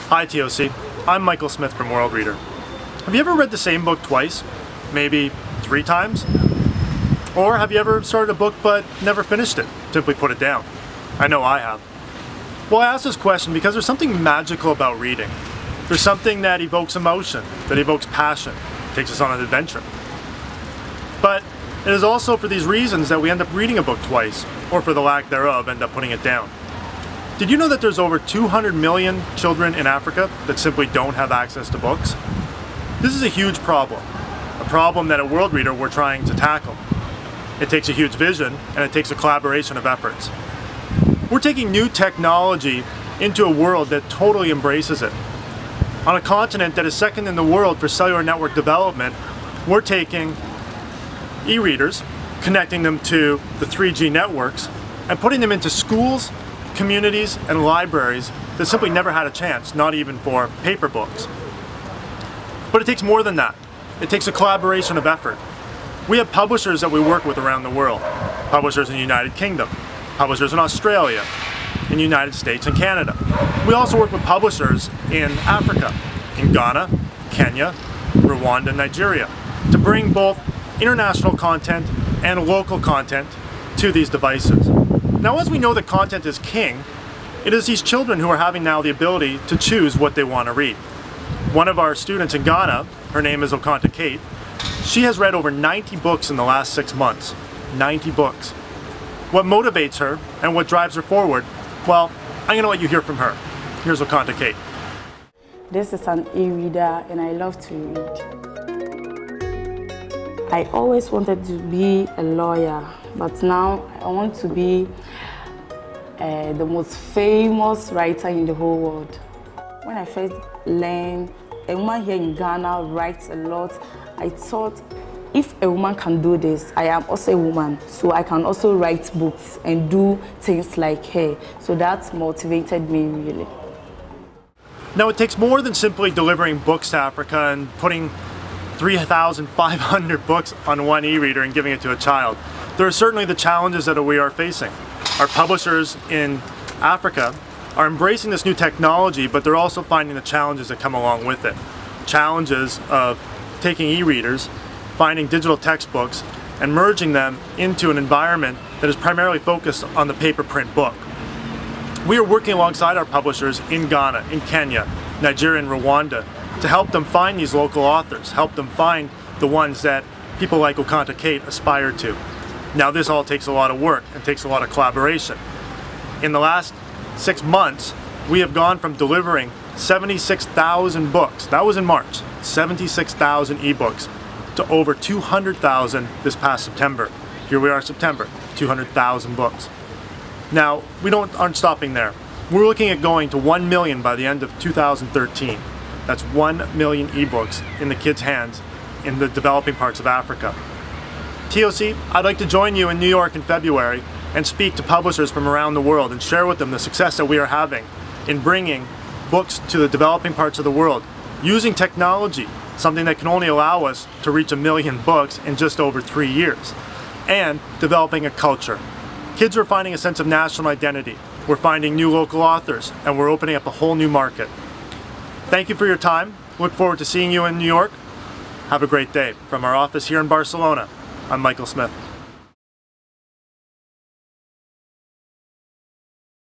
Hi TOC, I'm Michael Smith from Worldreader. Have you ever read the same book twice? Maybe 3 times? Or have you ever started a book but never finished it? Simply put it down? I know I have. Well, I ask this question because there's something magical about reading. There's something that evokes emotion, that evokes passion, takes us on an adventure. But it is also for these reasons that we end up reading a book twice, or for the lack thereof, end up putting it down. Did you know that there's over 200 million children in Africa that simply don't have access to books? This is a huge problem. A problem that at Worldreader we're trying to tackle. It takes a huge vision and it takes a collaboration of efforts. We're taking new technology into a world that totally embraces it. On a continent that is second in the world for cellular network development, we're taking e-readers, connecting them to the 3G networks, and putting them into schools, communities, and libraries that simply never had a chance, not even for paper books. But it takes more than that. It takes a collaboration of effort. We have publishers that we work with around the world. Publishers in the United Kingdom, publishers in Australia, in the United States and Canada. We also work with publishers in Africa, in Ghana, Kenya, Rwanda, Nigeria, to bring both international content and local content to these devices. Now, as we know that content is king, it is these children who are having now the ability to choose what they want to read. One of our students in Ghana, her name is Okanta Kate, she has read over 90 books in the last 6 months. 90 books. What motivates her and what drives her forward? Well, I'm going to let you hear from her. Here's Okanta Kate. This is an e-reader and I love to read. I always wanted to be a lawyer, but now I want to be the most famous writer in the whole world. When I first learned, a woman here in Ghana writes a lot. I thought, if a woman can do this, I am also a woman, so I can also write books and do things like her. So that motivated me really. Now, it takes more than simply delivering books to Africa and putting 3,500 books on one e-reader and giving it to a child. There are certainly the challenges that we are facing. Our publishers in Africa are embracing this new technology, but they're also finding the challenges that come along with it. Challenges of taking e-readers, finding digital textbooks, and merging them into an environment that is primarily focused on the paper print book. We are working alongside our publishers in Ghana, in Kenya, Nigeria, and Rwanda to help them find these local authors, help them find the ones that people like Okanta Kate aspire to. Now, this all takes a lot of work and takes a lot of collaboration. In the last 6 months, we have gone from delivering 76,000 books, that was in March, 76,000 ebooks, to over 200,000 this past September. Here we are September, 200,000 books. Now, we aren't stopping there. We're looking at going to 1 million by the end of 2013. That's 1 million ebooks in the kids' hands in the developing parts of Africa. TOC, I'd like to join you in New York in February and speak to publishers from around the world and share with them the success that we are having in bringing books to the developing parts of the world using technology, something that can only allow us to reach 1 million books in just over 3 years, and developing a culture. Kids are finding a sense of national identity. We're finding new local authors, and we're opening up a whole new market. Thank you for your time. Look forward to seeing you in New York. Have a great day. From our office here in Barcelona, I'm Michael Smith.